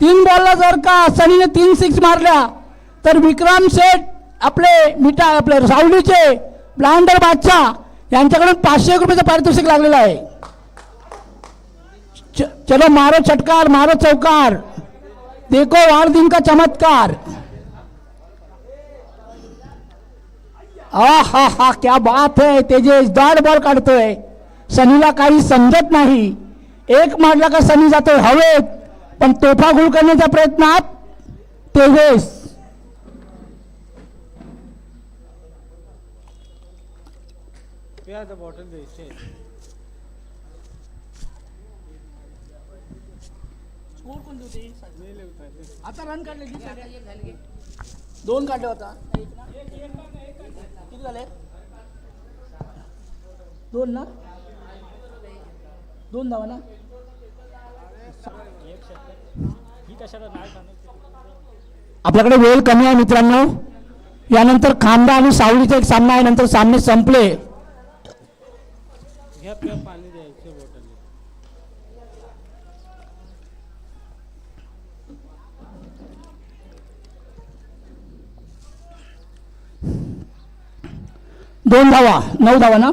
3 बॉलला जर का सनीने 3 सिक्स मारल्या तर विक्रम शेठ आपले सावलीचे ब्लांडर बादशाह यांच्याकडून 500 रुपयाचं पारितोषिक लागलेलं आहे. चलो मारो चटकार, मारो चौकार, देखो वार दिन का चमत्कार. हा क्या बात है. तेजेश दाड बॉल काढतोय. सनीला काही समजत नाही. एक मारला का सनी जातोय हवेत, पण तोफा गुल करण्याच्या प्रयत्नात तेजेश. आता रन काढले 2 काढले होता. किती झाले? 2 ना, 2 धावा ना. आपल्याकडे वेळ कमी आहे मित्रांनो. यानंतर खांदा आणि सावलीचा एक सामना आहे. नंतर सामने संपले. पाणी द्यायचे बॉटल. दोन धावा, 9 धावा ना.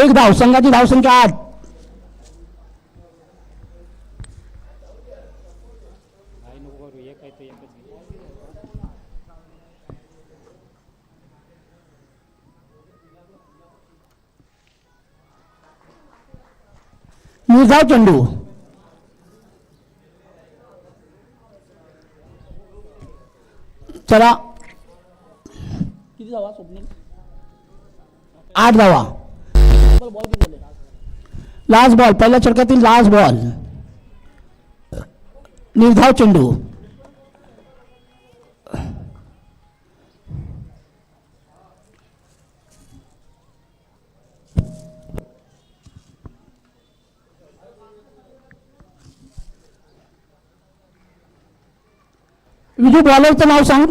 1 धाव. संघाची धावसंख्या 8. निर्धाव चेंडू. चला किती धावा स्वप्नील? 8 धावा. लास्ट बॉल, पहिल्या षटकातील लास्ट बॉल. निर्धाव चेंडू. विजू बॉलरचं नाव सांग.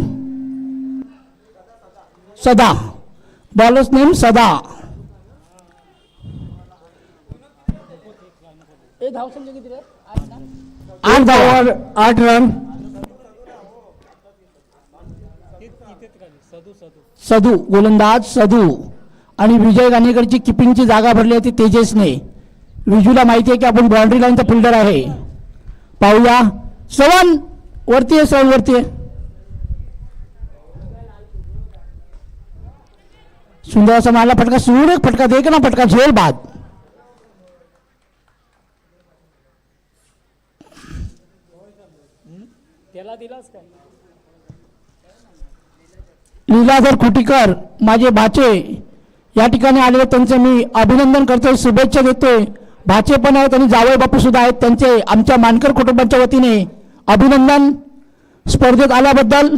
सदा. बॉलर्स नेम सदा. धावसंख्या किती रे? 8 धावावर 8 रन. सदू गोलंदाज सदू. आणि विजय गाणेकरची किपिंगची जागा भरली होती तेजसने. विजूला माहिती आहे की आपण बाउंड्री लाईनचा फिल्डर आहे. पाहूया. श्रवण वरती आहे. श्रवण वरती आहे. सुंदर असा मारला फटका. सुरेख फटका. देख ना फटका. झेल बाद. त्याला दिलास काय? लीलाधर खुटीकर माझे भाचे या ठिकाणी आलेले, त्यांचे मी अभिनंदन करतोय, शुभेच्छा देतोय. भाचे पण आहेत आणि जावई बापू सुद्धा आहेत. त्यांचे आमच्या मानकर कुटुंबाच्या वतीने अभिनंदन स्पर्धेत आल्याबद्दल.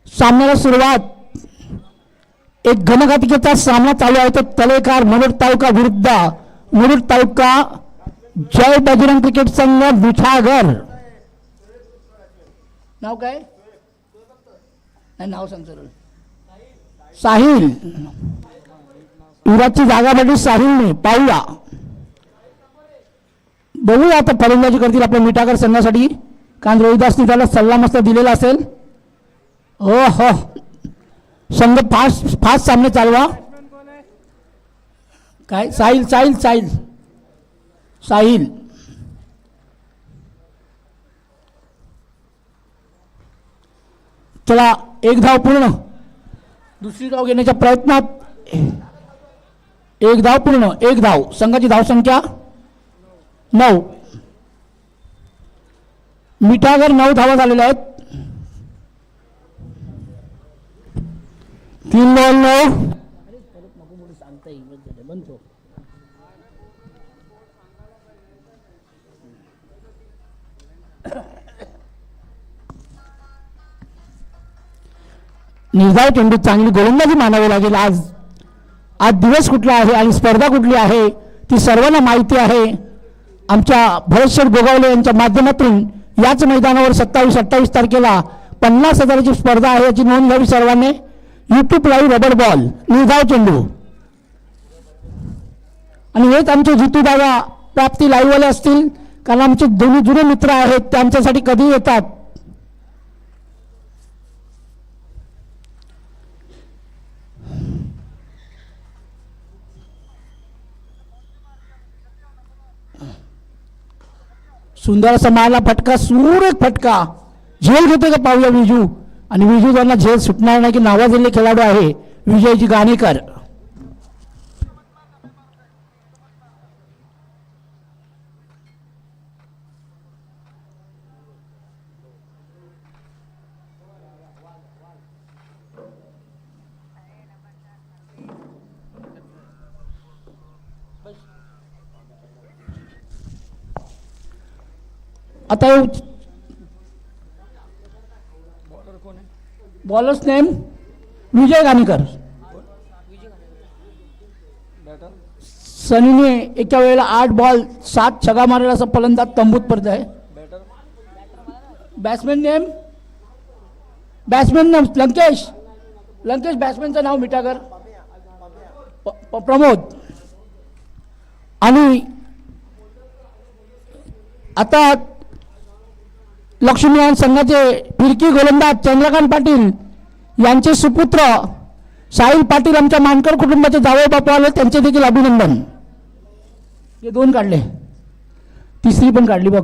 सामन्याला सुरुवात. एक घनघातिकेचा सामना चालू आहे. तो तलेकार मुरुड तालुका विरुद्ध मुरुड तालुका जय बजरंग क्रिकेट संघ मिठागर. नाव काय? नाही नाव सांग सर. साहिल. युवराजची जागा भेटली साहिलने. पाहूया बघूया आता फलंदाजी करतील आपल्या मिठागर संघासाठी. कारण रोहिदासने त्याला सल्ला मस्त दिलेला असेल. हो हो. संघ फास्ट सामने चालवा. काय? साहिल साहिल साहिल साहिल. चला 1 धाव पूर्ण. दुसरी धाव घेण्याच्या प्रयत्नात. 1 धाव पूर्ण. 1 धाव. संघाची धावसंख्या 9. मिठागर 9 धावा झालेल्या आहेत. 3 बॉल 9. निर्धाव चेंडू. चांगली गोलंदाजी मानावी लागेल. आज दिवस कुठला आहे आणि स्पर्धा कुठली आहे ती सर्वांना माहिती आहे. आमच्या भरतशेठ गोगावले यांच्या माध्यमातून याच मैदानावर 27-28 तारखेला 50,000ची स्पर्धा आहे, याची नोंद घ्यावी सर्वांनी. YouTube live rubber ball. निर्धाव चेंडू. आणि हेच आमचे जितू दादा प्राप्ती लाईव्हवाले असतील, कारण आमचे दोन्ही जुने मित्र आहेत ते आमच्यासाठी कधी येतात. सुंदर असा मारला फटका, सुरेख फटका. झेल घेते का पाहूया विजू. आणि विजू त्यांना झेल सुटणार नाही की नावाजलेले खेळाडू आहे विजयजी गाणेकर. आता बॉलर्स नेम विजय गाणेकर. सनीने एका वेळेला 8 बॉल 7 छगा मारलेला असा फलंदाज तंबूत परत आहे. Batsman name Lankesh. बॅट्समॅनचं नाव मिठागर प्रमोद. आणि आता लक्ष्मीनारायण संघाचे फिरकी गोलंदाज चंद्रकांत पाटील यांचे सुपुत्र साहिल पाटील आमच्या मानकर कुटुंबाचे जावई बापू आले, त्यांचे देखील अभिनंदन. हे 2 काढले, तिसरी पण काढली बघ.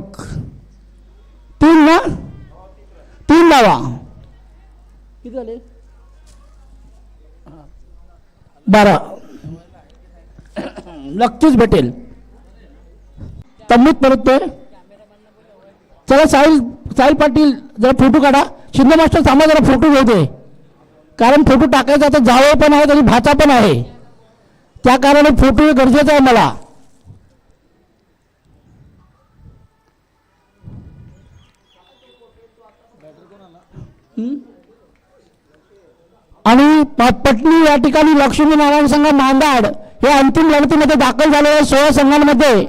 3 ना, 3 धावा. किती झाले? 12. नक्कीच भेटेल. तंबूत परततोय. चला साहिल पाटील जरा फोटो काढा. शिंदे मास्टर थांबा, जरा फोटो घेऊ दे, कारण फोटो टाकायचा आता जावळ पण आहे आणि भाचा पण आहे, त्या कारणाने फोटो गरजेचा आहे मला. आणि पटनी या ठिकाणी लक्ष्मीनारायण संघ मांदाड हे अंतिम लढतीमध्ये दाखल झालेल्या 16 संघांमध्ये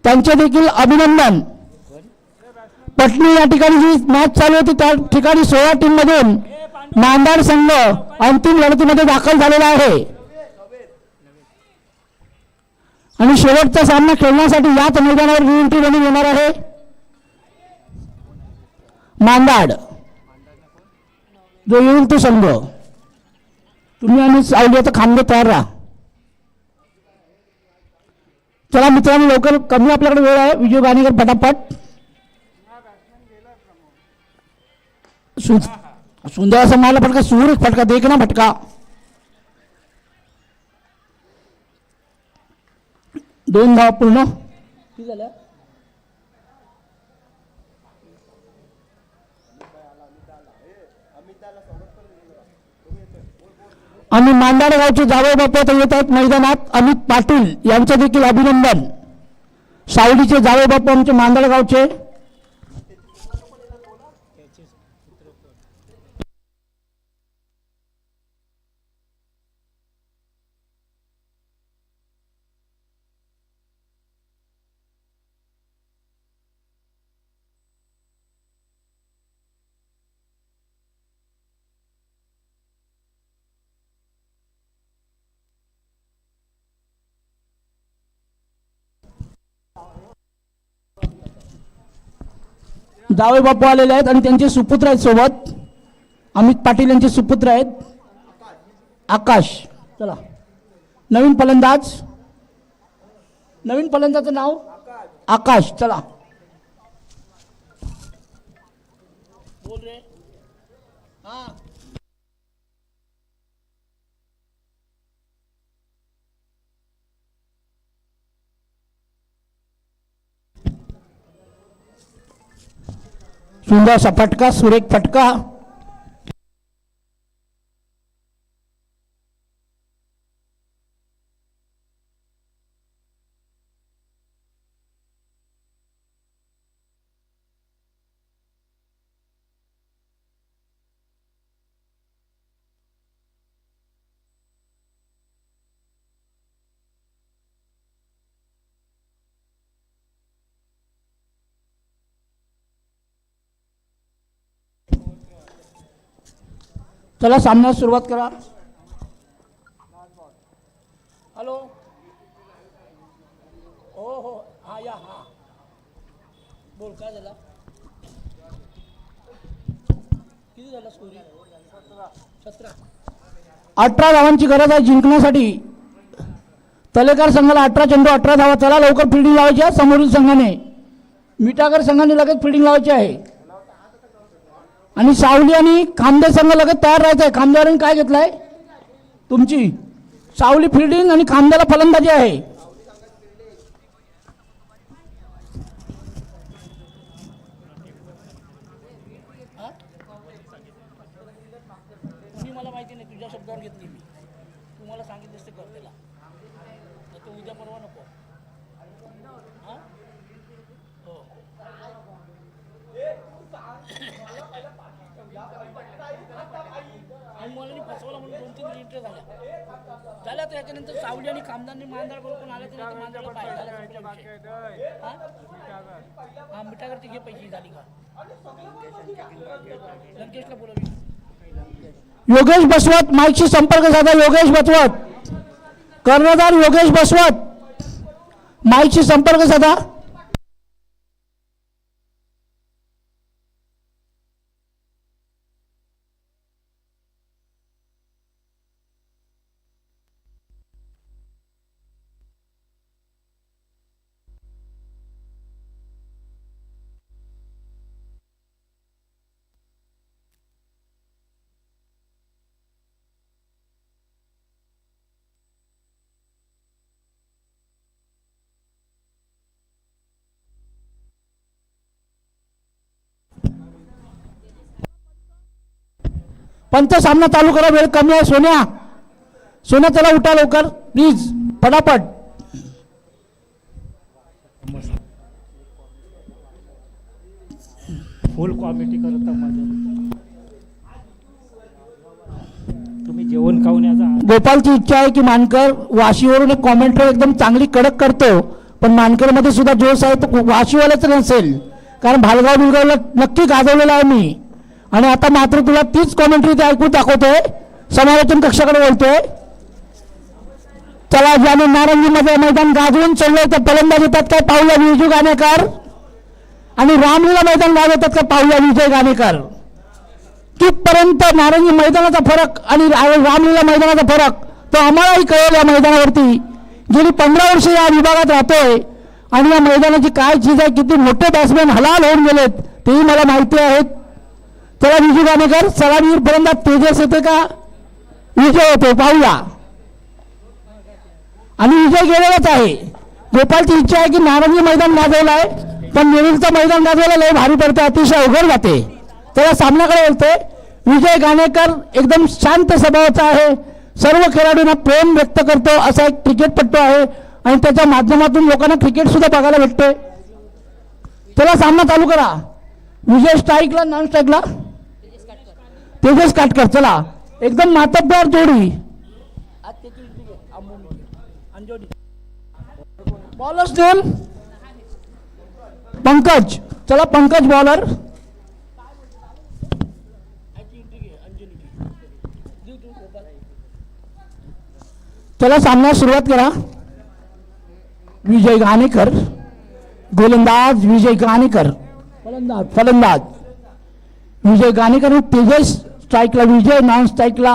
त्यांचे देखील अभिनंदन. पटनी या ठिकाणी जी मॅच चालू होती त्या ठिकाणी 16 टीम मधून मांदाड संघ अंतिम लढतीमध्ये दाखल झालेला आहे. आणि शेवटचा सामना खेळण्यासाठी याच मैदानावर विनंती बनून येणार आहे मांदाड. जो येईल तो संघ. तुम्ही आणि सावलीचा खांबे तयार राहा. चला मित्रांनो, लवकर, कमी आपल्याकडे वेळ आहे. विजय गाणेकर पटापट. सुंदर असा मारला फटका, सुरेख फटका, देखना फटका. 2 धावा पूर्ण. आणि मांदाड गावचे जावई बापू येत आहेत मैदानात. अमित पाटील यांचे देखील अभिनंदन. सावलीचे जावई बापू आमचे मांदाड गावचे. जावई बापू आलेले आहेत आणि त्यांचे सुपुत्र आहेत सोबत. अमित पाटील यांचे सुपुत्र आहेत आकाश. चला, नवीन फलंदाजाचं नाव आकाश. चला, बोल रे. हा, सुंदर असा फटका, सुरेख फटका. चला, सामन्यास सुरुवात करा. हॅलो. हो हो, हा माया हा बोल काय झाला किती झाला स्कोरी 17 18 धावांची गरज आहे जिंकण्यासाठी तलेकर संघाला 18 चेंडू 18 धावा चला लवकर फिल्डिंग लावायची आहे समोरील संघाने मिठागर संघाने लगेच फिल्डिंग लावायची आहे आणि सावली आणि खांदे संघ लगेच तयार राहायचं आहे खांद्यावरून काय घेतलंय तुमची सावली फिल्डिंग आणि खांद्याला फलंदाजी आहे मला माहिती नाही तुझ्या शब्दावर घेतली मी तुम्हाला सांगितलं ते कर त्याला तो उद्या परवा नको मला फसवला म्हणून 2-3 मिनिटं झाल्या तर याच्यानंतर सावली आणि कामदारनी मांजर बरोबर आले तर मांजरला पाहिजे हा मिठागरची घे पैसे झाली का लंकेशला बोलवली योगेश बसवत माईकशी संपर्क साधा योगेश बसवत कर्णधार योगेश बसवत माईकशी संपर्क साधा पंच सामना चालू करा वेळ कमी आहे सोन्या सोन्या चला उठा लवकर प्लीज फटाफट फुल कॉमेडी करता माझ्या तुम्ही जेवण खाऊन याचा गोपालची इच्छा आहे की मानकर वाशीवरून एक कॉमेंट्री एकदम चांगली कडक करतो पण मानकरमध्ये सुद्धा जोश आहे तो वाशीवाल्याच नसेल कारण भालगाव बिलगावला नक्की गाजवलेला आहे मी आणि आता मात्र तुला तीच कॉमेंट्री ते ऐकून दाखवतोय समालोचन कक्षाकडे बोलतोय चला ज्याने नारंगीमध्ये मैदान गाजवून चाललंय तर फलंदाज येतात काय पाहूया विजू गाणेकर आणि रामलीला मैदान गाजवतात का पाहूया विजय गाणेकर कितपर्यंत नारंगी मैदानाचा फरक आणि रामलीला मैदानाचा फरक तो आम्हालाही कळेल या मैदानावरती गेली 15 वर्ष या विभागात राहतोय आणि या मैदानाची काय चीज आहे किती मोठे बॅट्समॅन हलाल होऊन गेलेत तेही मला माहिती आहेत चला विजू गाणेकर सलामीर फलंदाज तेजस येते का विजय होतो पाहूया आणि विजय गेलेलाच आहे गोपालची इच्छा आहे की नारंगी मैदान गाजवलं आहे पण नेहमीचं मैदान गाजवायला लय भारी पडते अतिशय अवघड जाते त्याला सामन्याकडे बोलते विजय गाणेकर एकदम शांत स्वभावाचा आहे सर्व खेळाडूंना प्रेम व्यक्त करतो असा एक क्रिकेटपटू आहे आणि त्याच्या माध्यमातून लोकांना क्रिकेट सुद्धा बघायला भेटते त्याला सामना चालू करा विजय स्ट्राईकला नॉन स्ट्राईकला तेजस काटकर चला एकदम मातब्बर जोडी बॉलर्स नेम पंकज चला पंकज बॉलर चला सामन्यास सुरुवात करा विजय गाणेकर गोलंदाज विजय गाणेकर फलंदाज विजय गाणेकर तेजस स्ट्राईकला विजय नॉन स्ट्राईकला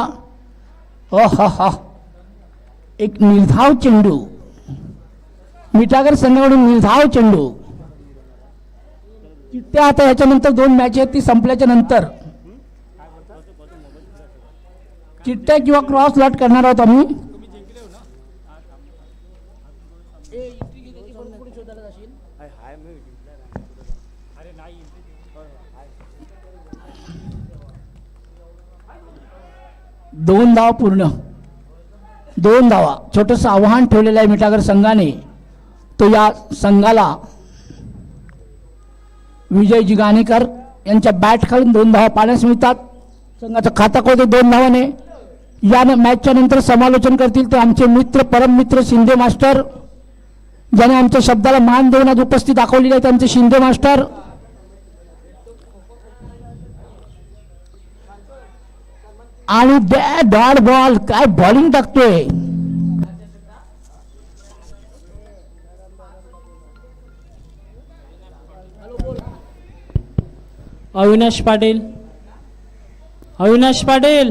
हा एक निर्धाव चेंडू मिठागर संघाकडून निर्धाव चेंडू चिठ्ठ्या आता ह्याच्यानंतर 2 मॅच आहेत ती संपल्याच्या नंतर चिठ्ठ्या किंवा क्रॉस लॉट करणार आहोत आम्ही दोन धावा पूर्ण 2 धावा छोटंसं आव्हान ठेवलेलं आहे मिठागर संघाने तो या संघाला विजयजी गाणेकर यांच्या बॅट खालून 2 धावा पाण्यास मिळतात संघाचं खाता खोलते 2 धावाने या मॅचच्या नंतर समालोचन करतील ते आमचे मित्र परम मित्र शिंदे मास्टर ज्याने आमच्या शब्दाला मान देऊन आज उपस्थित दाखवलेली आहे त्यांचे शिंदे मास्टर आणि डॉट बॉल काय बॉलिंग टाकतोय अविनाश पाटील. अविनाश पाटील.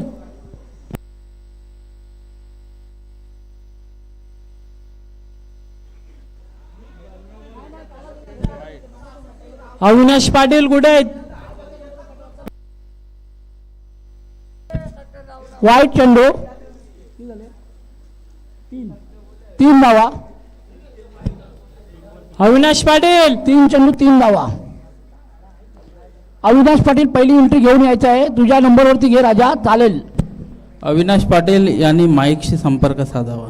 अविनाश पाटील कुठे आहेत? वाईट चेंडू. तीन धावा. अविनाश पाटील. 3 चेंडू 3 धावा. अविनाश पाटील पहिली एंट्री घेऊन यायचं आहे. तुझ्या नंबरवरती घे राजा, चालेल. अविनाश पाटील यांनी माईकशी संपर्क साधावा.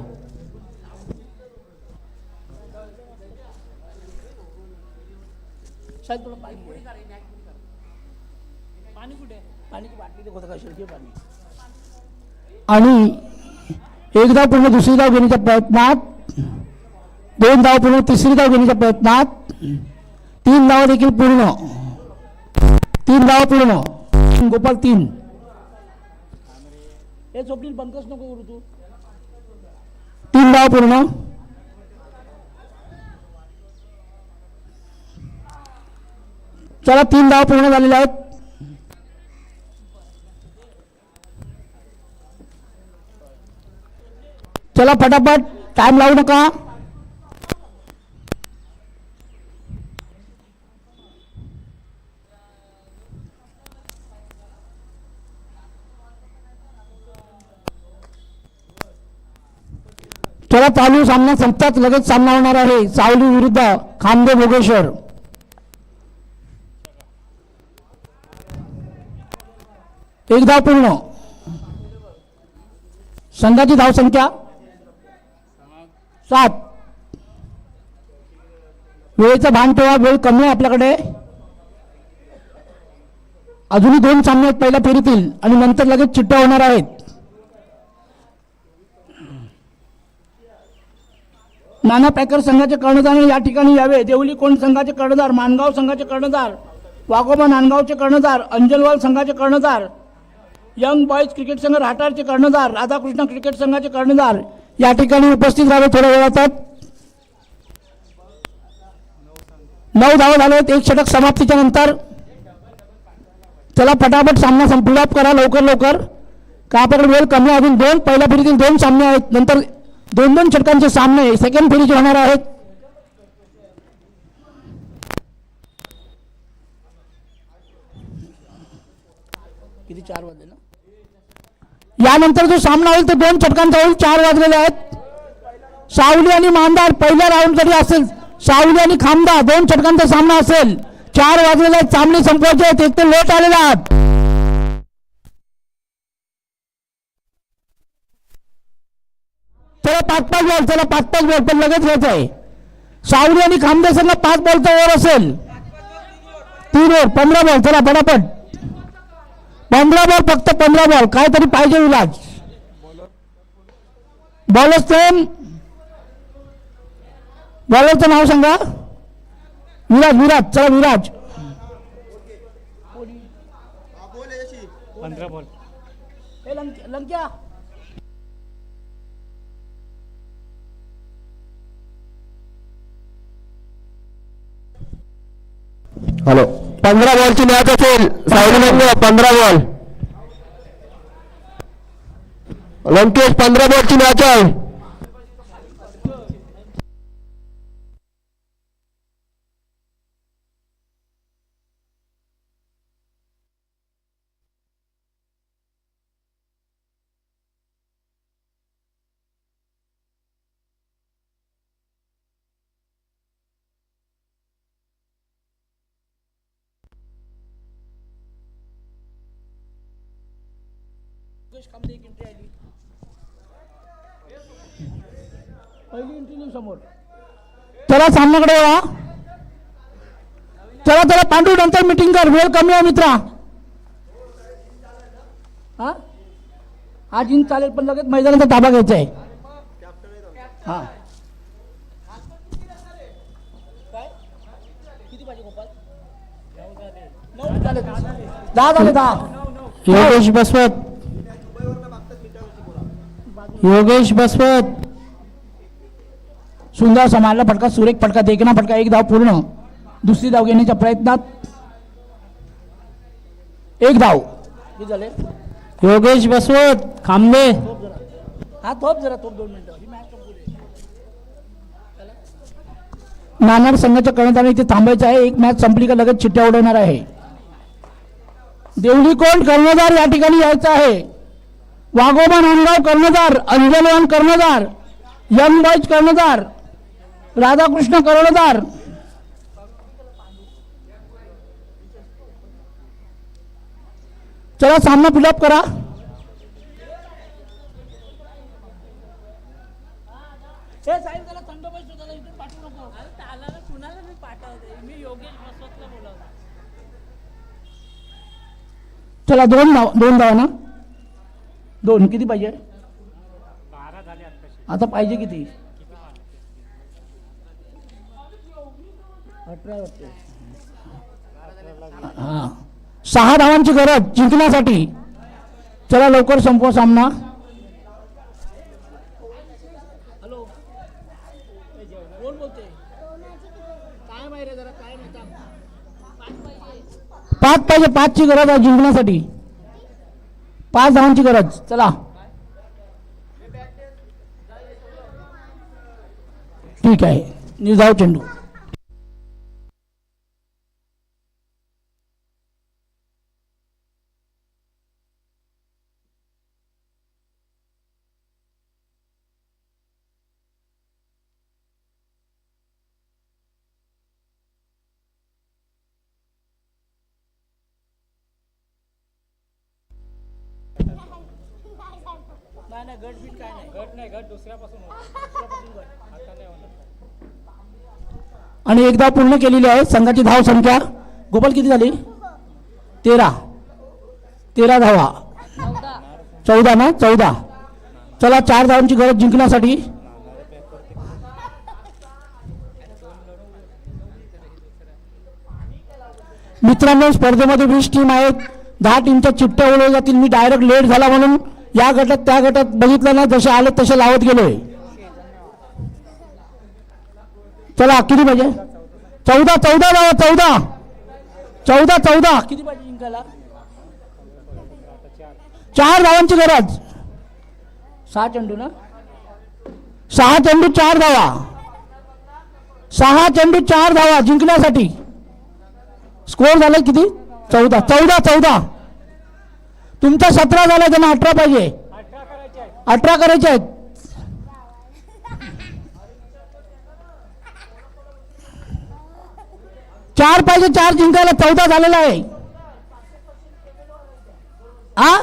आणि एक धाव पूर्ण दुसरी धाव घेण्याच्या प्रयत्नात, 2 धाव पूर्ण तिसरी धाव घेण्याच्या प्रयत्नात, 3 धाव देखील पूर्ण. 3 धाव पूर्ण. गोपाल 3. हे स्वप्नील बंकच नको करू तू. 3 धाव पूर्ण. चला 3 धाव पूर्ण झालेले आहेत. चला फटाफट, टाइम लावू नका. चला चालू सामना संपताच लगेच सामना होणार आहे. सावली विरुद्ध खांबे भोगेश्वर. एक धाव पूर्ण. संघाची धावसंख्या 7. वेळेचं भान ठेवा, वेळ कमी आहे आपल्याकडे. अजूनही 2 सामने आहेत पहिल्या फेरीतील आणि नंतर लगेच चिट्ट्या होणार आहेत. नाना पॅकर संघाचे कर्णधार या ठिकाणी यावे. देवली कोण संघाचे कर्णधार, मानगाव संघाचे कर्णधार, वाघोबा नांदगावचे कर्णधार, अंजलवाल संघाचे कर्णधार, यंग बॉयज क्रिकेट संघ राहटारचे कर्णधार, राधाकृष्ण क्रिकेट संघाचे कर्णधार या ठिकाणी उपस्थित राहावे थोड्या वेळात. 9 धावा झाले आहेत 1 षटक समाप्तीच्या नंतर. चला फटाफट सामना संपलाप करा लवकर लवकर, का आपल्याकडे वेळ कमी आहे. अजून 2 पहिल्या फेरीतील 2 सामने आहेत, नंतर 2-2 षटकांचे सामने सेकंड फेरीचे होणार आहेत. किती 4 वाजले ना. यानंतर जो सामना होईल तो 2 षटकांचा होईल. 4 वाजलेले आहेत. सावली आणि मांदार पहिल्या राऊंड जरी असेल, सावली आणि खामदा 2 षटकांचा सामना असेल. 4 वाजलेले आहेत, सामने संपवायचे आहेत. एक ते लेट आलेले आहात. चला 5-5 बॉल. चला 5-5 बॉल पण लगेच घ्यायचं आहे. सावली आणि खामदा संघ 5 बॉलचा ओव्हर असेल. 3 ओव्हर 15 बॉल. चला पटापट 15 बॉल, फक्त 15 बॉल. काहीतरी पाहिजे विलाज. बॉलर्स नेम, बॉलरचं नाव सांगा. विराज. विराज. चला विराज. 15 बॉल. लंक्या. हॅलो. 15 बॉलची मॅच असेल. सावली लंके 15 बॉल. लंकेश 15 बॉलची मॅच आहे. चला सामन्याकडे या. चला चला पांडू, नंतर मीटिंग कर, वेळ कमी आहे मित्रा. हा आज इन चालेल पण लगेच मैदानाचा ताबा घ्यायचा आहे. हा दहा झाले 10. योगेश बसवत. योगेश बसवत. सुंदर समारला फटका, सुरेख फटका, देखना फटका. 1 धाव पूर्ण. दुसरी धाव घेण्याच्या प्रयत्नात एक धाव. किती झाले? योगेश बसवत खांबे. हा थोप जरा थोप 2 मिनिटं. ही मॅच संपू दे. नाणार संघाच्या कर्णधाराने इथे थांबायचं आहे. एक मॅच संपली का लगेच चिट्ट्या उडवणार आहे. देवलीकोंड कर्णधार या ठिकाणी यायचं आहे. वाघोबा नांदगाव कर्णधार, अंजलवान कर्णधार, यंग बॉयज कर्णधार, राधाकृष्ण कर्णधार. चला सामना फिलअप करा. हे साहेब त्याला थंड पैसे त्याला इथून पाठवू नको. कुणाला मी पाठवते? मी योगेश बसवतला बोलवतो. चला दोन धावा ना. 2 किती पाहिजे? 12 झाले आता पाहिजे किती? 18 वाटते. हा 6 धावांची गरज जिंकण्यासाठी. चला लवकर संपवा सामना. हॅलो कोण बोलते? काय माहिती जरा काय नाही सांग. 5 पाहिजे. 5 ची गरज आहे जिंकण्यासाठी. 5 धावांची गरज. चला ठीक आहे. निर्धाव चेंडू. नाही गट बीट काय नाही. गट नाही, गट दुसऱ्यापासून दुसऱ्यापासून गट. आता नाही होणार. आणि एक धाव पूर्ण केलेली आहे. संघाची धाव संख्या गोपाल किती झाली? 13 धावा. 14 ना. 14. चला 4 धावांची गरज जिंकण्यासाठी. मित्रांनो स्पर्धेमध्ये 20 टीम आहेत. 10 टीमच्या चिठ्ठ्या उडवल्या जातील. मी डायरेक्ट लेट झाला म्हणून या गटात त्या गटात बघितलं ना, जसे आले तसे लावत गेलोय. चला किती पाहिजे? 14 धावा. 14 किती पाहिजे जिंकायला? 4 धावांची गरज. 6 चेंडू ना. 6 चेंडू 4 धावा. 6 चेंडू 4 धावा जिंकण्यासाठी. स्कोर झालाय किती? 14. तुमचा 17 झाला. त्यांना 18 पाहिजे. 18 करायचे आहेत. 4 पाहिजे. 4 जिंकायला. 14 झालेला आहे. आ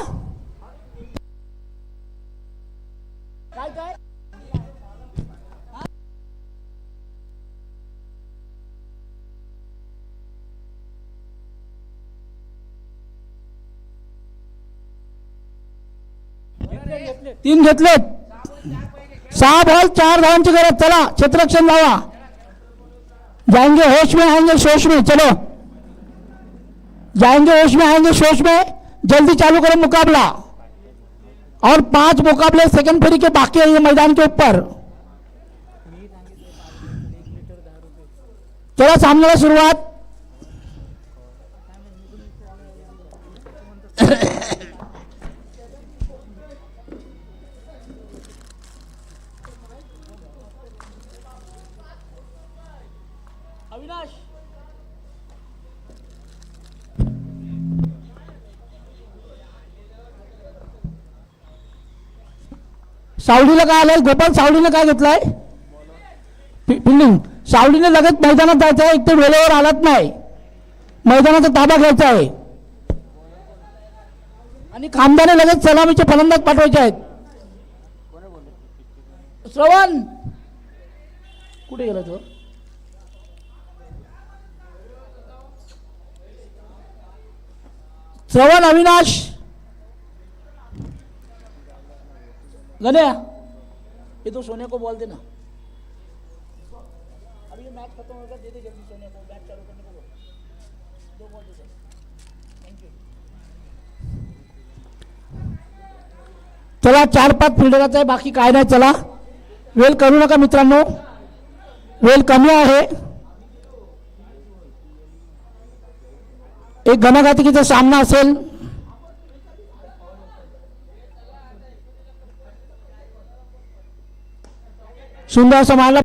काय काय? तीन घेतलेत. 6 बॉल 4 धावांची गरज. चला क्षेत्ररक्षण धावा. जाएंगे होश में आएंगे शोश में. चलो जाएंगे होश में आएंगे शोश में. जल्दी चालू करो मुकाबला. और 5 मुकाबले सेकंड फेरी के बाकी है ये मैदान के ऊपर. चला सामन्याला सुरुवात. अविनाश सावलीला काय आलंय? गोपाल सावलीने काय घेतलंय? फिल्डिंग. सावलीने लगेच मैदानात जायचं आहे. एक तर वेळेवर आलाच नाही. मैदानाचा ताबा घ्यायचा आहे. आणि खामदाने लगेच सलामीचे फलंदाज पाठवायचे आहेत. श्रवण कुठे गेला तो? श्रवण अविनाश गण्या ये तो सोने को बोल देना. अभी ये मैच खत्म होगा. दे दे जल्दी सोने को. बैट चालू करने को बोल. 2 बॉल दे. Thank you. चला 4-5 फिल्डरचा आहे. बाकी काय नाही. चला वेळ करू नका मित्रांनो. वेळ कमी आहे. एक घणाघातिकीचा सामना असेल. सुंदर असं मारलं